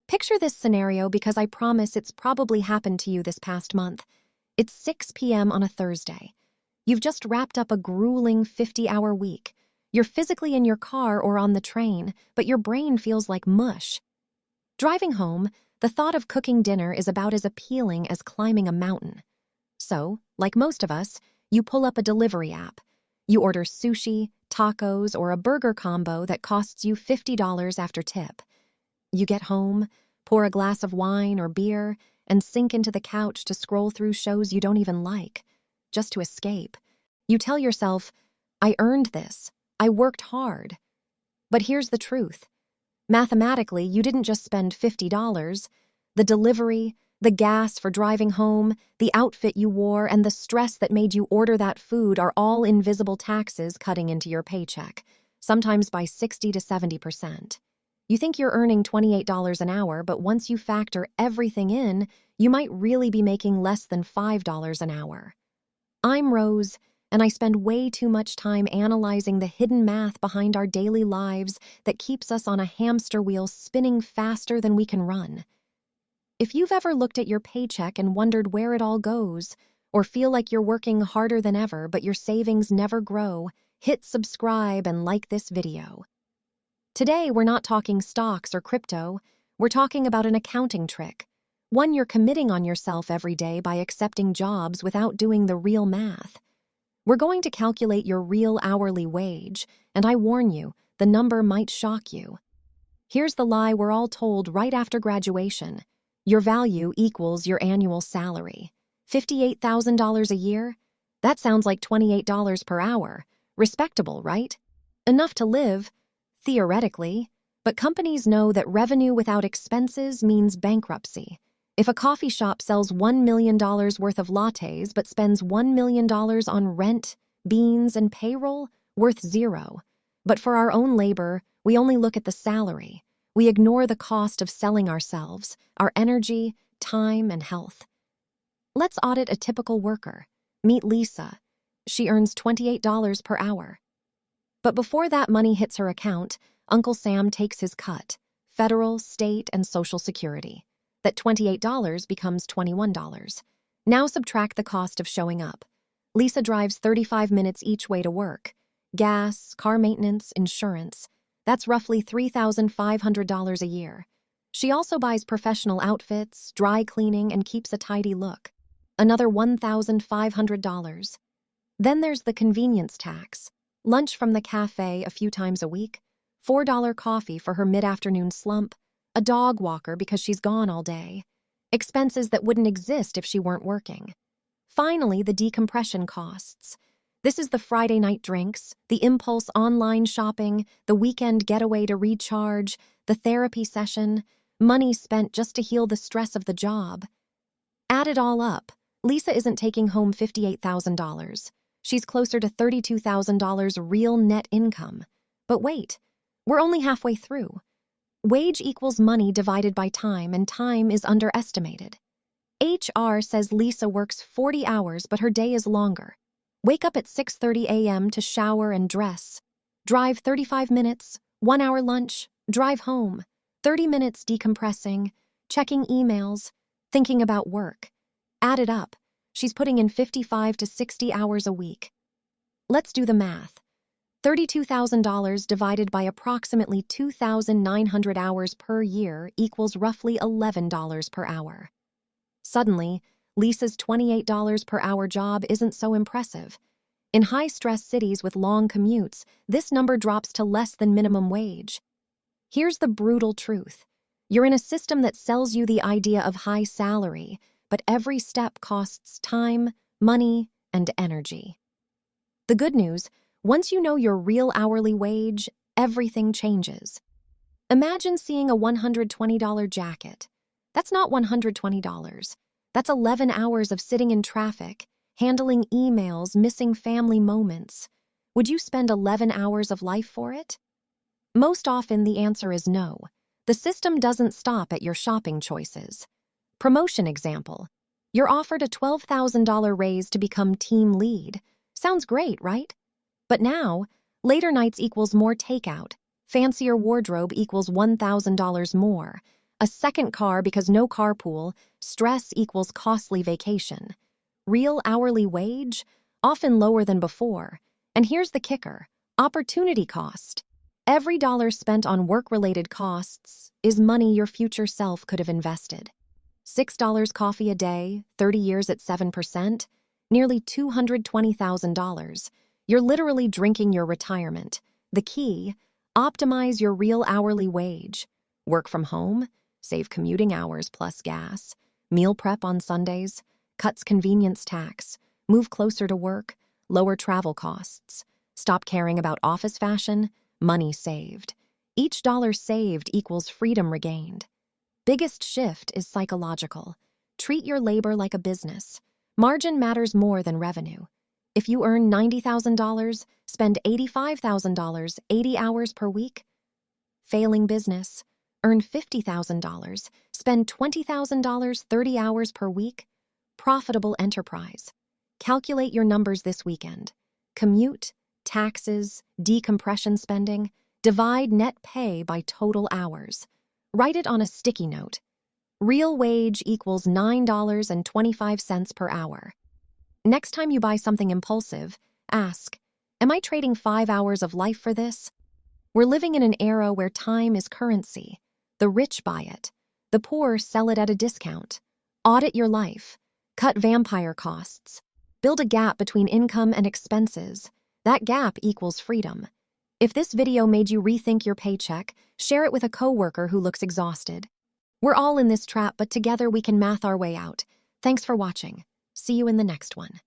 Picture this scenario because I promise it's probably happened to you this past month. It's 6 p.m. on a Thursday. You've just wrapped up a grueling 50-hour week. You're physically in your car or on the train, but your brain feels like mush. Driving home, the thought of cooking dinner is about as appealing as climbing a mountain. So, like most of us, you pull up a delivery app. You order sushi, tacos, or a burger combo that costs you $50 after tip. You get home, pour a glass of wine or beer, and sink into the couch to scroll through shows you don't even like, just to escape. You tell yourself, I earned this. I worked hard. But here's the truth. Mathematically, you didn't just spend $50. The delivery, the gas for driving home, the outfit you wore, and the stress that made you order that food are all invisible taxes cutting into your paycheck, sometimes by 60 to 70%. You think you're earning $28 an hour, but once you factor everything in, you might really be making less than $5 an hour. I'm Rose, and I spend way too much time analyzing the hidden math behind our daily lives that keeps us on a hamster wheel spinning faster than we can run. If you've ever looked at your paycheck and wondered where it all goes, or feel like you're working harder than ever but your savings never grow, hit subscribe and like this video. Today, we're not talking stocks or crypto. We're talking about an accounting trick, one you're committing on yourself every day by accepting jobs without doing the real math. We're going to calculate your real hourly wage, and I warn you, the number might shock you. Here's the lie we're all told right after graduation. Your value equals your annual salary. $58,000 a year? That sounds like $28 per hour. Respectable, right? Enough to live, theoretically, but companies know that revenue without expenses means bankruptcy. If a coffee shop sells $1 million worth of lattes but spends $1 million on rent, beans, and payroll, worth zero. But for our own labor, we only look at the salary. We ignore the cost of selling ourselves, our energy, time, and health. Let's audit a typical worker. Meet Lisa. She earns $28 per hour. But before that money hits her account, Uncle Sam takes his cut, federal, state, and Social Security. That $28 becomes $21. Now subtract the cost of showing up. Lisa drives 35 minutes each way to work. Gas, car maintenance, insurance. That's roughly $3,500 a year. She also buys professional outfits, dry cleaning, and keeps a tidy look. Another $1,500. Then there's the convenience tax. Lunch from the cafe a few times a week, $4 coffee for her mid-afternoon slump, a dog walker because she's gone all day, expenses that wouldn't exist if she weren't working. Finally, the decompression costs. This is the Friday night drinks, the impulse online shopping, the weekend getaway to recharge, the therapy session, money spent just to heal the stress of the job. Add it all up, Lisa isn't taking home $58,000. She's closer to $32,000 real net income. But wait, we're only halfway through. Wage equals money divided by time, and time is underestimated. HR says Lisa works 40 hours, but her day is longer. Wake up at 6:30 a.m. to shower and dress. Drive 35 minutes, 1 hour lunch, drive home, 30 minutes decompressing, checking emails, thinking about work. Add it up. She's putting in 55 to 60 hours a week. Let's do the math. $32,000 divided by approximately 2,900 hours per year equals roughly $11 per hour. Suddenly, Lisa's $28 per hour job isn't so impressive. In high-stress cities with long commutes, this number drops to less than minimum wage. Here's the brutal truth. You're in a system that sells you the idea of high salary, but every step costs time, money, and energy. The good news, once you know your real hourly wage, everything changes. Imagine seeing a $120 jacket. That's not $120. That's 11 hours of sitting in traffic, handling emails, missing family moments. Would you spend 11 hours of life for it? Most often, the answer is no. The system doesn't stop at your shopping choices. Promotion example. You're offered a $12,000 raise to become team lead. Sounds great, right? But now, later nights equals more takeout. Fancier wardrobe equals $1,000 more. A second car because no carpool, stress equals costly vacation. Real hourly wage? Often lower than before. And here's the kicker: opportunity cost. Every dollar spent on work-related costs is money your future self could have invested. $6 coffee a day, 30 years at 7%, nearly $220,000. You're literally drinking your retirement. The key: optimize your real hourly wage. Work from home, save commuting hours plus gas, meal prep on Sundays, cuts convenience tax, move closer to work, lower travel costs, stop caring about office fashion, money saved. Each dollar saved equals freedom regained. Biggest shift is psychological. Treat your labor like a business. Margin matters more than revenue. If you earn $90,000, spend $85,000 80 hours per week. Failing business. Earn $50,000, spend $20,000 30 hours per week. Profitable enterprise. Calculate your numbers this weekend. Commute, taxes, decompression spending. Divide net pay by total hours. Write it on a sticky note. Real wage equals $9.25 per hour. Next time you buy something impulsive, ask, am I trading 5 hours of life for this? We're living in an era where time is currency. The rich buy it. The poor sell it at a discount. Audit your life. Cut vampire costs. Build a gap between income and expenses. That gap equals freedom. If this video made you rethink your paycheck, share it with a coworker who looks exhausted. We're all in this trap, but together we can math our way out. Thanks for watching. See you in the next one.